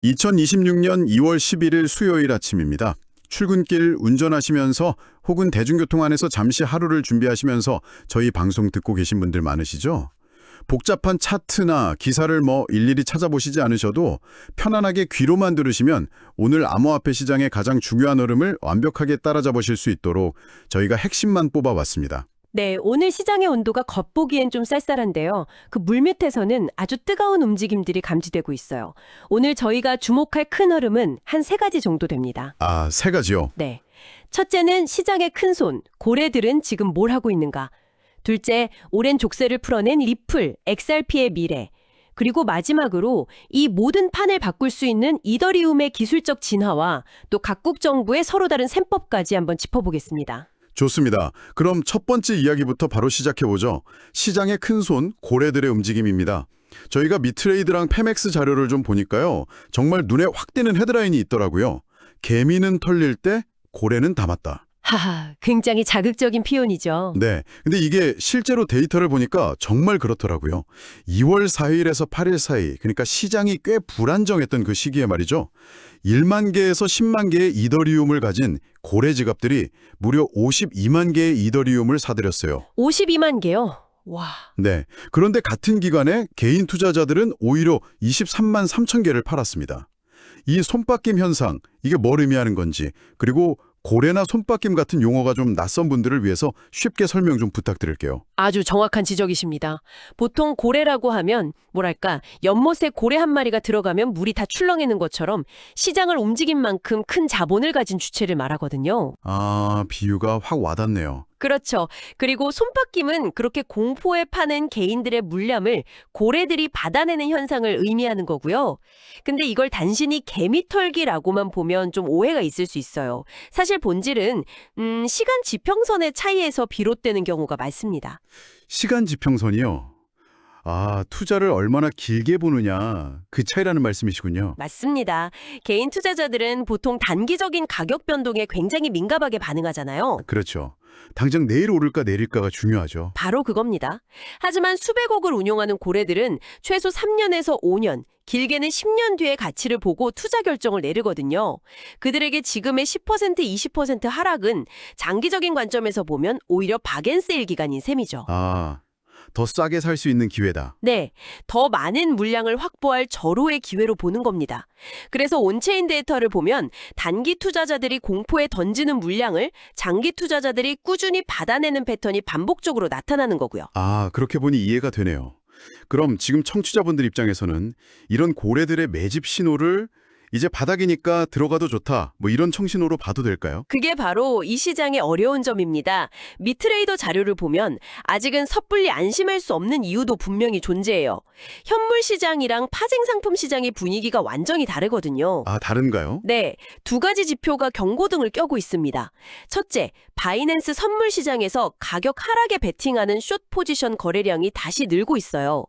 2026년 2월 11일 수요일 아침입니다. 출근길 운전하시면서 혹은 대중교통 안에서 잠시 하루를 준비하시면서 저희 방송 듣고 계신 분들 많으시죠? 복잡한 차트나 기사를 일일이 찾아보시지 않으셔도 편안하게 귀로만 들으시면 오늘 암호화폐 시장의 가장 중요한 흐름을 완벽하게 따라잡으실 수 있도록 저희가 핵심만 뽑아왔습니다. 네, 오늘 시장의 온도가 겉보기엔 좀 쌀쌀한데요. 그 물밑에서는 아주 뜨거운 움직임들이 감지되고 있어요. 오늘 저희가 주목할 큰 흐름은 한 세 가지 정도 됩니다. 아, 세 가지요. 네. 첫째는 시장의 큰손, 고래들은 지금 뭘 하고 있는가. 둘째, 오랜 족쇄를 풀어낸 리플, XRP의 미래. 그리고 마지막으로 이 모든 판을 바꿀 수 있는 이더리움의 기술적 진화와 또 각국 정부의 서로 다른 셈법까지 한번 짚어보겠습니다. 좋습니다. 그럼 첫 번째 이야기부터 바로 시작해보죠. 시장의 큰손, 고래들의 움직임입니다. 저희가 미트레이드랑 페맥스 자료를 좀 보니까요. 정말 눈에 확 띄는 헤드라인이 있더라고요. 개미는 털릴 때 고래는 담았다. 하하, 굉장히 자극적인 표현이죠. 네, 근데 이게 실제로 데이터를 보니까 정말 그렇더라고요. 2월 4일에서 8일 사이, 그러니까 시장이 꽤 불안정했던 그 시기에 말이죠. 1만 개에서 10만 개의 이더리움을 가진 고래 지갑들이 무려 52만 개의 이더리움을 사들였어요. 52만 개요? 와. 네, 그런데 같은 기간에 개인 투자자들은 오히려 23만 3천 개를 팔았습니다. 이 손바뀜 현상, 이게 뭘 의미하는 건지, 그리고 고래나 손바뀜 같은 용어가 좀 낯선 분들을 위해서 쉽게 설명 좀 부탁드릴게요. 아주 정확한 지적이십니다. 보통 고래라고 하면 뭐랄까 연못에 고래 한 마리가 들어가면 물이 다 출렁이는 것처럼 시장을 움직인 만큼 큰 자본을 가진 주체를 말하거든요. 아, 비유가 확 와닿네요. 그렇죠. 그리고 손바뀜은 그렇게 공포에 파는 개인들의 물량을 고래들이 받아내는 현상을 의미하는 거고요. 근데 이걸 단순히 개미털기라고만 보면 좀 오해가 있을 수 있어요. 사실 본질은 시간 지평선의 차이에서 비롯되는 경우가 많습니다. 시간 지평선이요. 아, 투자를 얼마나 길게 보느냐, 그 차이라는 말씀이시군요. 맞습니다. 개인 투자자들은 보통 단기적인 가격 변동에 굉장히 민감하게 반응하잖아요. 그렇죠. 당장 내일 오를까 내릴까가 중요하죠. 바로 그겁니다. 하지만 수백억을 운용하는 고래들은 최소 3년에서 5년, 길게는 10년 뒤의 가치를 보고 투자 결정을 내리거든요. 그들에게 지금의 10%, 20% 하락은 장기적인 관점에서 보면 오히려 박앤세일 기간인 셈이죠. 아, 더 싸게 살 수 있는 기회다. 네, 더 많은 물량을 확보할 절호의 기회로 보는 겁니다. 그래서 온체인 데이터를 보면 단기 투자자들이 공포에 던지는 물량을 장기 투자자들이 꾸준히 받아내는 패턴이 반복적으로 나타나는 거고요. 아, 그렇게 보니 이해가 되네요. 그럼 지금 청취자분들 입장에서는 이런 고래들의 매집 신호를 이제 바닥이니까 들어가도 좋다, 이런 청신호로 봐도 될까요? 그게 바로 이 시장의 어려운 점입니다. 미트레이더 자료를 보면 아직은 섣불리 안심할 수 없는 이유도 분명히 존재해요. 현물 시장이랑 파생 상품 시장의 분위기가 완전히 다르거든요. 아, 다른가요? 네, 두 가지 지표가 경고등을 켜고 있습니다. 첫째, 바이낸스 선물 시장에서 가격 하락에 베팅하는 숏 포지션 거래량이 다시 늘고 있어요.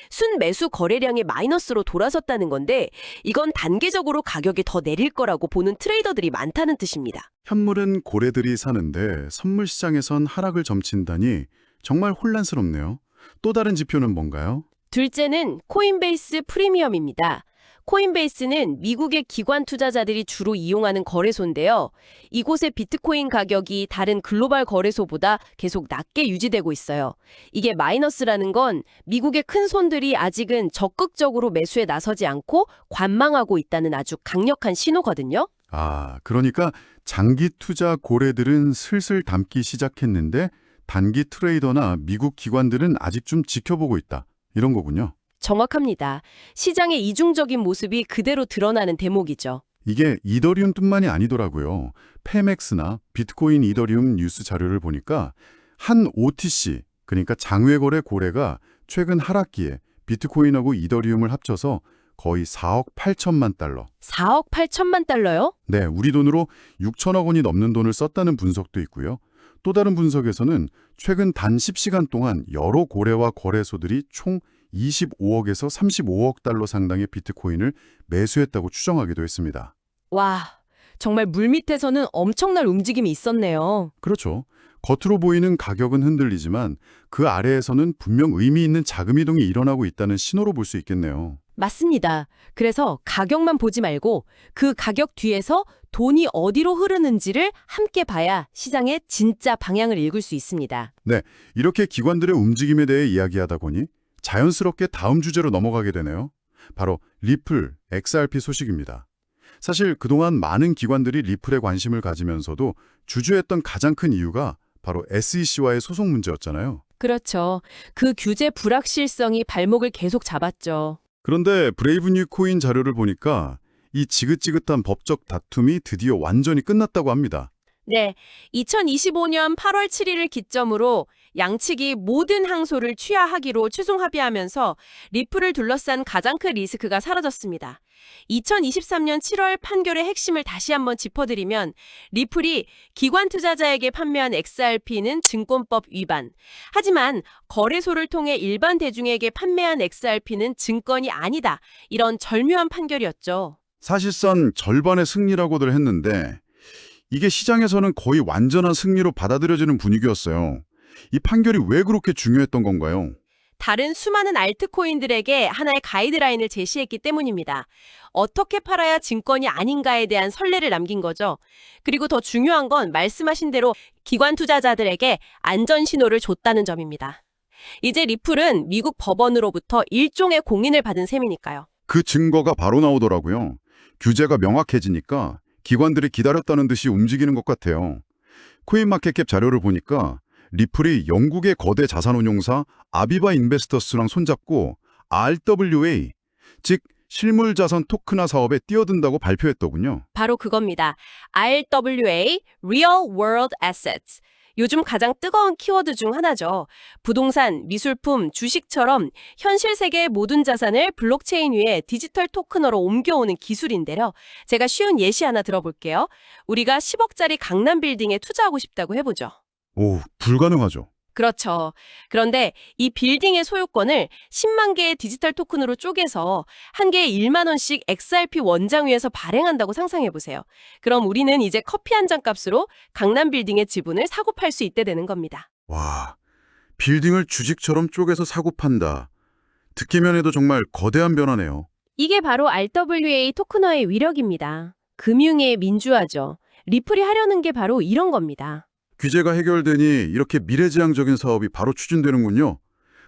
순 매수 거래량이 마이너스로 돌아섰다는 건데 이건 단계적으로 가격이 더 내릴 거라고 보는 트레이더들이 많다는 뜻입니다. 현물은 고래들이 사는데 선물 시장에선 하락을 점친다니 정말 혼란스럽네요. 또 다른 지표는 뭔가요? 둘째는 코인베이스 프리미엄입니다. 코인베이스는 미국의 기관 투자자들이 주로 이용하는 거래소인데요. 이곳의 비트코인 가격이 다른 글로벌 거래소보다 계속 낮게 유지되고 있어요. 이게 마이너스라는 건 미국의 큰 손들이 아직은 적극적으로 매수에 나서지 않고 관망하고 있다는 아주 강력한 신호거든요. 아, 그러니까 장기 투자 고래들은 슬슬 담기 시작했는데 단기 트레이더나 미국 기관들은 아직 좀 지켜보고 있다. 이런 거군요. 정확합니다. 시장의 이중적인 모습이 그대로 드러나는 대목이죠. 이게 이더리움뿐만이 아니더라고요. 페맥스나 비트코인 이더리움 뉴스 자료를 보니까 한 OTC, 그러니까 장외거래 고래가 최근 하락기에 비트코인하고 이더리움을 합쳐서 거의 4억 8천만 달러. 4억 8천만 달러요? 네, 우리 돈으로 6천억 원이 넘는 돈을 썼다는 분석도 있고요. 또 다른 분석에서는 최근 단 10시간 동안 여러 고래와 거래소들이 총 25억에서 35억 달러 상당의 비트코인을 매수했다고 추정하기도 했습니다. 와, 정말 물밑에서는 엄청난 움직임이 있었네요. 그렇죠. 겉으로 보이는 가격은 흔들리지만 그 아래에서는 분명 의미 있는 자금 이동이 일어나고 있다는 신호로 볼 수 있겠네요. 맞습니다. 그래서 가격만 보지 말고 그 가격 뒤에서 돈이 어디로 흐르는지를 함께 봐야 시장의 진짜 방향을 읽을 수 있습니다. 네, 이렇게 기관들의 움직임에 대해 이야기하다 보니 자연스럽게 다음 주제로 넘어가게 되네요. 바로 리플, XRP 소식입니다. 사실 그동안 많은 기관들이 리플에 관심을 가지면서도 주저했던 가장 큰 이유가 바로 SEC와의 소송 문제였잖아요. 그렇죠. 그 규제 불확실성이 발목을 계속 잡았죠. 그런데 브레이브 뉴 코인 자료를 보니까 이 지긋지긋한 법적 다툼이 드디어 완전히 끝났다고 합니다. 네, 2025년 8월 7일을 기점으로 양측이 모든 항소를 취하하기로 최종 합의하면서 리플을 둘러싼 가장 큰 리스크가 사라졌습니다. 2023년 7월 판결의 핵심을 다시 한번 짚어드리면 리플이 기관 투자자에게 판매한 XRP는 증권법 위반. 하지만 거래소를 통해 일반 대중에게 판매한 XRP는 증권이 아니다. 이런 절묘한 판결이었죠. 사실상 절반의 승리라고들 했는데 이게 시장에서는 거의 완전한 승리로 받아들여지는 분위기였어요. 이 판결이 왜 그렇게 중요했던 건가요? 다른 수많은 알트코인들에게 하나의 가이드라인을 제시했기 때문입니다. 어떻게 팔아야 증권이 아닌가에 대한 선례를 남긴 거죠. 그리고 더 중요한 건 말씀하신 대로 기관 투자자들에게 안전 신호를 줬다는 점입니다. 이제 리플은 미국 법원으로부터 일종의 공인을 받은 셈이니까요. 그 증거가 바로 나오더라고요. 규제가 명확해지니까 기관들이 기다렸다는 듯이 움직이는 것 같아요. 코인마켓캡 자료를 보니까 리플이 영국의 거대 자산운용사 아비바 인베스터스랑 손잡고 RWA, 즉 실물자산 토큰화 사업에 뛰어든다고 발표했더군요. 바로 그겁니다. RWA, Real World Assets. 요즘 가장 뜨거운 키워드 중 하나죠. 부동산, 미술품, 주식처럼 현실 세계의 모든 자산을 블록체인 위에 디지털 토큰으로 옮겨오는 기술인데요. 제가 쉬운 예시 하나 들어볼게요. 우리가 10억짜리 강남 빌딩에 투자하고 싶다고 해보죠. 오, 불가능하죠. 그렇죠. 그런데 이 빌딩의 소유권을 10만 개의 디지털 토큰으로 쪼개서 한 개에 1만 원씩 XRP 원장 위에서 발행한다고 상상해 보세요. 그럼 우리는 이제 커피 한 잔 값으로 강남 빌딩의 지분을 사고 팔 수 있게 되는 겁니다. 와, 빌딩을 주식처럼 쪼개서 사고 판다. 듣기만 해도 정말 거대한 변화네요. 이게 바로 RWA 토큰화의 위력입니다. 금융의 민주화죠. 리플이 하려는 게 바로 이런 겁니다. 규제가 해결되니 이렇게 미래지향적인 사업이 바로 추진되는군요.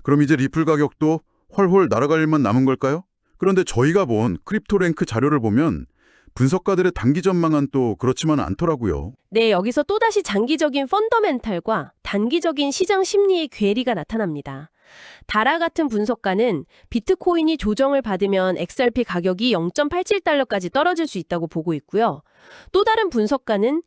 그럼 이제 리플 가격도 훨훨 날아갈 일만 남은 걸까요? 그런데 저희가 본 크립토랭크 자료를 보면 분석가들의 단기 전망은 또 그렇지만 않더라고요. 네, 여기서 또다시 장기적인 펀더멘탈과 단기적인 시장 심리의 괴리가 나타납니다. 다라 같은 분석가는 비트코인이 조정을 받으면 XRP 가격이 0.87달러까지 떨어질 수 있다고 보고 있고요. 또 다른 분석가는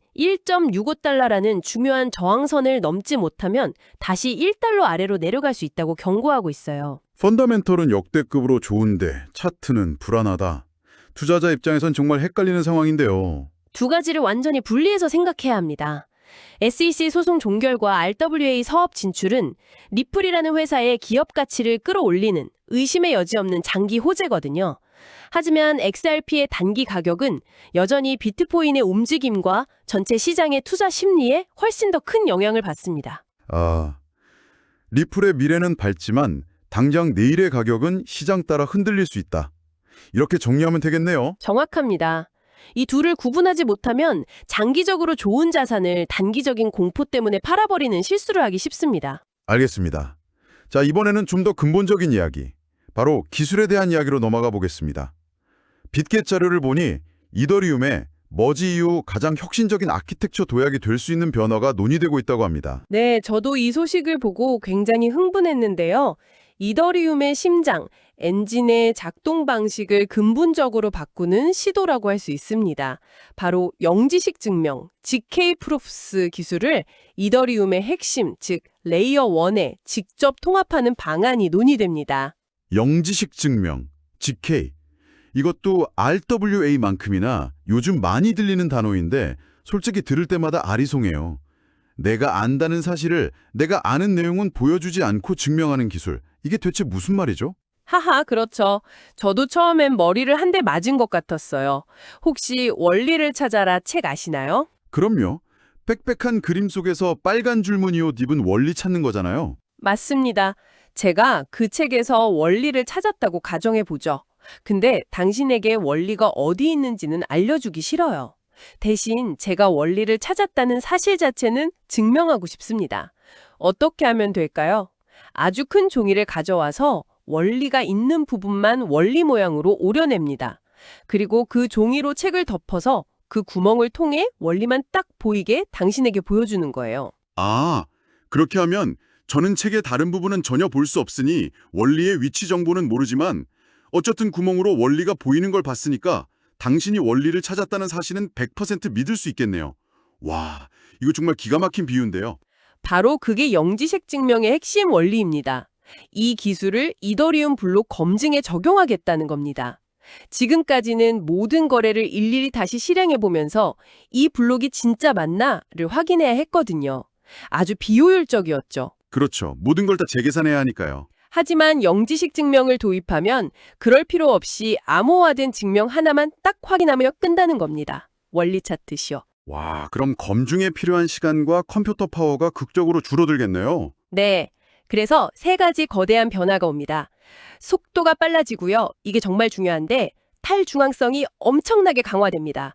1.65달러라는 중요한 저항선을 넘지 못하면 다시 1달러 아래로 내려갈 수 있다고 경고하고 있어요. 펀더멘털은 역대급으로 좋은데 차트는 불안하다. 투자자 입장에선 정말 헷갈리는 상황인데요. 두 가지를 완전히 분리해서 생각해야 합니다. SEC 소송 종결과 RWA 사업 진출은 리플이라는 회사의 기업 가치를 끌어올리는 의심의 여지 없는 장기 호재거든요. 하지만 XRP의 단기 가격은 여전히 비트코인의 움직임과 전체 시장의 투자 심리에 훨씬 더 큰 영향을 받습니다. 아, 리플의 미래는 밝지만 당장 내일의 가격은 시장 따라 흔들릴 수 있다. 이렇게 정리하면 되겠네요. 정확합니다. 이 둘을 구분하지 못하면 장기적으로 좋은 자산을 단기적인 공포 때문에 팔아버리는 실수를 하기 쉽습니다. 알겠습니다. 자, 이번에는 좀 더 근본적인 이야기, 바로 기술에 대한 이야기로 넘어가 보겠습니다. 빗겟 자료를 보니 이더리움의 머지 이후 가장 혁신적인 아키텍처 도약이 될 수 있는 변화가 논의되고 있다고 합니다. 네, 저도 이 소식을 보고 굉장히 흥분했는데요. 이더리움의 심장, 엔진의 작동 방식을 근본적으로 바꾸는 시도라고 할 수 있습니다. 바로 영지식 증명, GK 프로프스 기술을 이더리움의 핵심, 즉 레이어 1에 직접 통합하는 방안이 논의됩니다. 영지식 증명, GK. 이것도 RWA만큼이나 요즘 많이 들리는 단어인데 솔직히 들을 때마다 아리송해요. 내가 안다는 사실을 내가 아는 내용은 보여주지 않고 증명하는 기술. 이게 대체 무슨 말이죠? 하하, 그렇죠. 저도 처음엔 머리를 한 대 맞은 것 같았어요. 혹시 원리를 찾아라 책 아시나요? 그럼요. 빽빽한 그림 속에서 빨간 줄무늬 옷 입은 원리 찾는 거잖아요. 맞습니다. 제가 그 책에서 원리를 찾았다고 가정해 보죠. 근데 당신에게 원리가 어디 있는지는 알려주기 싫어요. 대신 제가 원리를 찾았다는 사실 자체는 증명하고 싶습니다. 어떻게 하면 될까요? 아주 큰 종이를 가져와서 원리가 있는 부분만 원리 모양으로 오려냅니다. 그리고 그 종이로 책을 덮어서 그 구멍을 통해 원리만 딱 보이게 당신에게 보여주는 거예요. 아, 그렇게 하면 저는 책의 다른 부분은 전혀 볼 수 없으니 원리의 위치 정보는 모르지만 어쨌든 구멍으로 원리가 보이는 걸 봤으니까 당신이 원리를 찾았다는 사실은 100% 믿을 수 있겠네요. 와, 이거 정말 기가 막힌 비유인데요. 바로 그게 영지식 증명의 핵심 원리입니다. 이 기술을 이더리움 블록 검증에 적용하겠다는 겁니다. 지금까지는 모든 거래를 일일이 다시 실행해 보면서 이 블록이 진짜 맞나를 확인해야 했거든요. 아주 비효율적이었죠. 그렇죠. 모든 걸 다 재계산해야 하니까요. 하지만 영지식 증명을 도입하면 그럴 필요 없이 암호화된 증명 하나만 딱 확인하며 끝나는 겁니다. 원리 찾듯이요. 와, 그럼 검증에 필요한 시간과 컴퓨터 파워가 극적으로 줄어들겠네요. 네. 그래서 세 가지 거대한 변화가 옵니다. 속도가 빨라지고요. 이게 정말 중요한데 탈중앙성이 엄청나게 강화됩니다.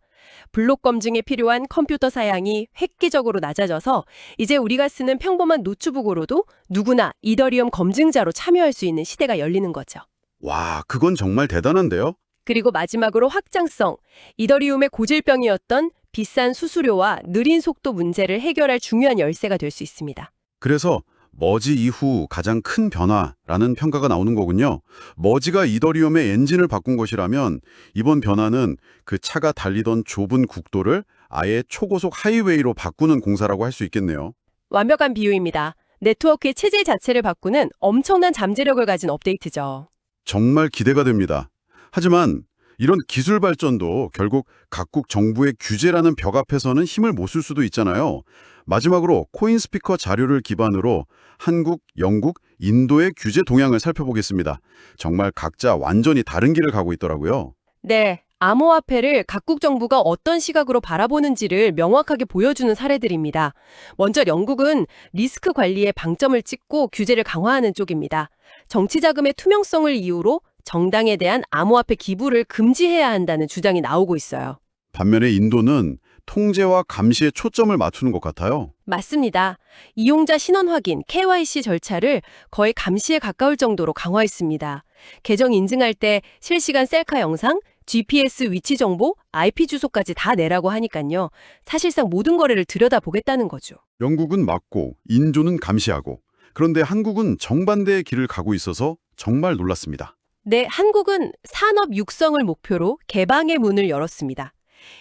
블록 검증에 필요한 컴퓨터 사양이 획기적으로 낮아져서 이제 우리가 쓰는 평범한 노트북으로도 누구나 이더리움 검증자로 참여할 수 있는 시대가 열리는 거죠. 와, 그건 정말 대단한데요? 그리고 마지막으로 확장성. 이더리움의 고질병이었던 비싼 수수료와 느린 속도 문제를 해결할 중요한 열쇠가 될 수 있습니다. 그래서 머지 이후 가장 큰 변화라는 평가가 나오는 거군요. 머지가 이더리움의 엔진을 바꾼 것이라면 이번 변화는 그 차가 달리던 좁은 국도를 아예 초고속 하이웨이로 바꾸는 공사라고 할 수 있겠네요. 완벽한 비유입니다. 네트워크의 체질 자체를 바꾸는 엄청난 잠재력을 가진 업데이트죠. 정말 기대가 됩니다. 하지만 이런 기술 발전도 결국 각국 정부의 규제라는 벽 앞에서는 힘을 못 쓸 수도 있잖아요. 마지막으로 코인스피커 자료를 기반으로 한국, 영국, 인도의 규제 동향을 살펴보겠습니다. 정말 각자 완전히 다른 길을 가고 있더라고요. 네, 암호화폐를 각국 정부가 어떤 시각으로 바라보는지를 명확하게 보여주는 사례들입니다. 먼저 영국은 리스크 관리에 방점을 찍고 규제를 강화하는 쪽입니다. 정치 자금의 투명성을 이유로 정당에 대한 암호화폐 기부를 금지해야 한다는 주장이 나오고 있어요. 반면에 인도는 통제와 감시에 초점을 맞추는 것 같아요. 맞습니다. 이용자 신원 확인, KYC 절차를 거의 감시에 가까울 정도로 강화했습니다. 계정 인증할 때 실시간 셀카 영상, GPS 위치 정보, IP 주소까지 다 내라고 하니까요. 사실상 모든 거래를 들여다보겠다는 거죠. 영국은 막고 인도는 감시하고 그런데 한국은 정반대의 길을 가고 있어서 정말 놀랐습니다. 네, 한국은 산업 육성을 목표로 개방의 문을 열었습니다.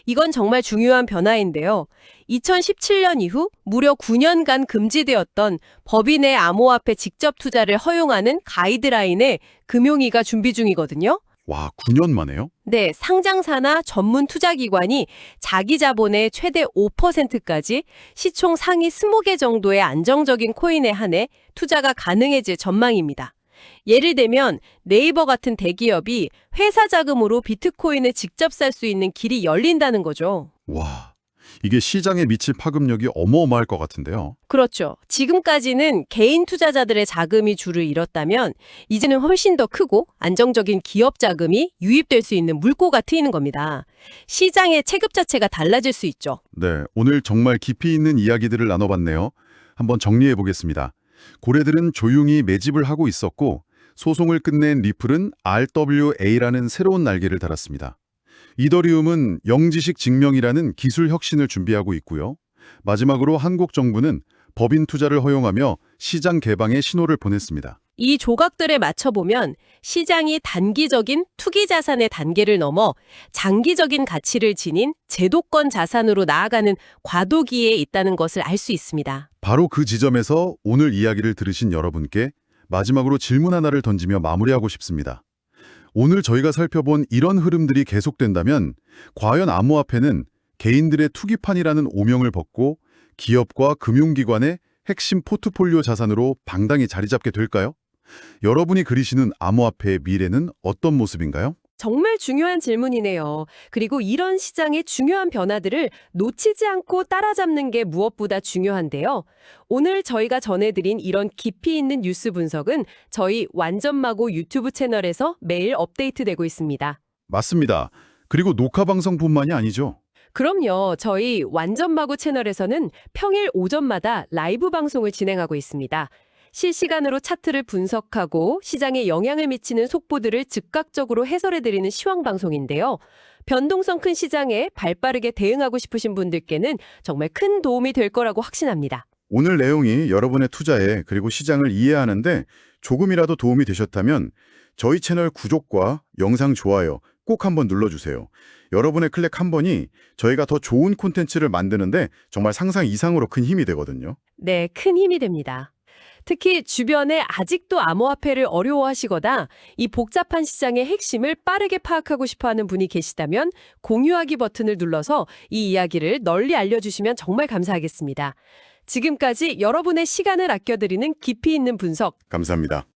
이건 정말 중요한 변화인데요. 2017년 이후 무려 9년간 금지되었던 법인의 암호화폐 직접 투자를 허용하는 가이드라인에 금융위가 준비 중이거든요. 와, 9년 만에요? 네, 상장사나 전문 투자기관이 자기 자본의 최대 5%까지 시총 상위 20개 정도의 안정적인 코인에 한해 투자가 가능해질 전망입니다. 예를 들면 네이버 같은 대기업이 회사 자금으로 비트코인을 직접 살 수 있는 길이 열린다는 거죠. 와, 이게 시장에 미칠 파급력이 어마어마할 것 같은데요. 그렇죠. 지금까지는 개인 투자자들의 자금이 줄을 잃었다면 이제는 훨씬 더 크고 안정적인 기업 자금이 유입될 수 있는 물꼬가 트이는 겁니다. 시장의 체급 자체가 달라질 수 있죠. 네, 오늘 정말 깊이 있는 이야기들을 나눠봤네요. 한번 정리해 보겠습니다. 고래들은 조용히 매집을 하고 있었고 소송을 끝낸 리플은 RWA라는 새로운 날개를 달았습니다. 이더리움은 영지식 증명이라는 기술 혁신을 준비하고 있고요. 마지막으로 한국 정부는 법인 투자를 허용하며 시장 개방의 신호를 보냈습니다. 이 조각들에 맞춰보면 시장이 단기적인 투기 자산의 단계를 넘어 장기적인 가치를 지닌 제도권 자산으로 나아가는 과도기에 있다는 것을 알 수 있습니다. 바로 그 지점에서 오늘 이야기를 들으신 여러분께 마지막으로 질문 하나를 던지며 마무리하고 싶습니다. 오늘 저희가 살펴본 이런 흐름들이 계속된다면 과연 암호화폐는 개인들의 투기판이라는 오명을 벗고 기업과 금융기관의 핵심 포트폴리오 자산으로 방당히 자리 잡게 될까요? 여러분이 그리시는 암호화폐의 미래는 어떤 모습인가요? 정말 중요한 질문이네요. 그리고 이런 시장의 중요한 변화들을 놓치지 않고 따라잡는 게 무엇보다 중요한데요. 오늘 저희가 전해드린 이런 깊이 있는 뉴스 분석은 저희 완전마고 유튜브 채널에서 매일 업데이트되고 있습니다. 맞습니다. 그리고 녹화 방송뿐만이 아니죠. 그럼요. 저희 완전마고 채널에서는 평일 오전마다 라이브 방송을 진행하고 있습니다. 실시간으로 차트를 분석하고 시장에 영향을 미치는 속보들을 즉각적으로 해설해드리는 시황 방송인데요. 변동성 큰 시장에 발빠르게 대응하고 싶으신 분들께는 정말 큰 도움이 될 거라고 확신합니다. 오늘 내용이 여러분의 투자에 그리고 시장을 이해하는데 조금이라도 도움이 되셨다면 저희 채널 구독과 영상 좋아요 꼭 한번 눌러주세요. 여러분의 클릭 한 번이 저희가 더 좋은 콘텐츠를 만드는데 정말 상상 이상으로 큰 힘이 되거든요. 네, 큰 힘이 됩니다. 특히 주변에 아직도 암호화폐를 어려워하시거나 이 복잡한 시장의 핵심을 빠르게 파악하고 싶어하는 분이 계시다면 공유하기 버튼을 눌러서 이 이야기를 널리 알려주시면 정말 감사하겠습니다. 지금까지 여러분의 시간을 아껴드리는 깊이 있는 분석 감사합니다.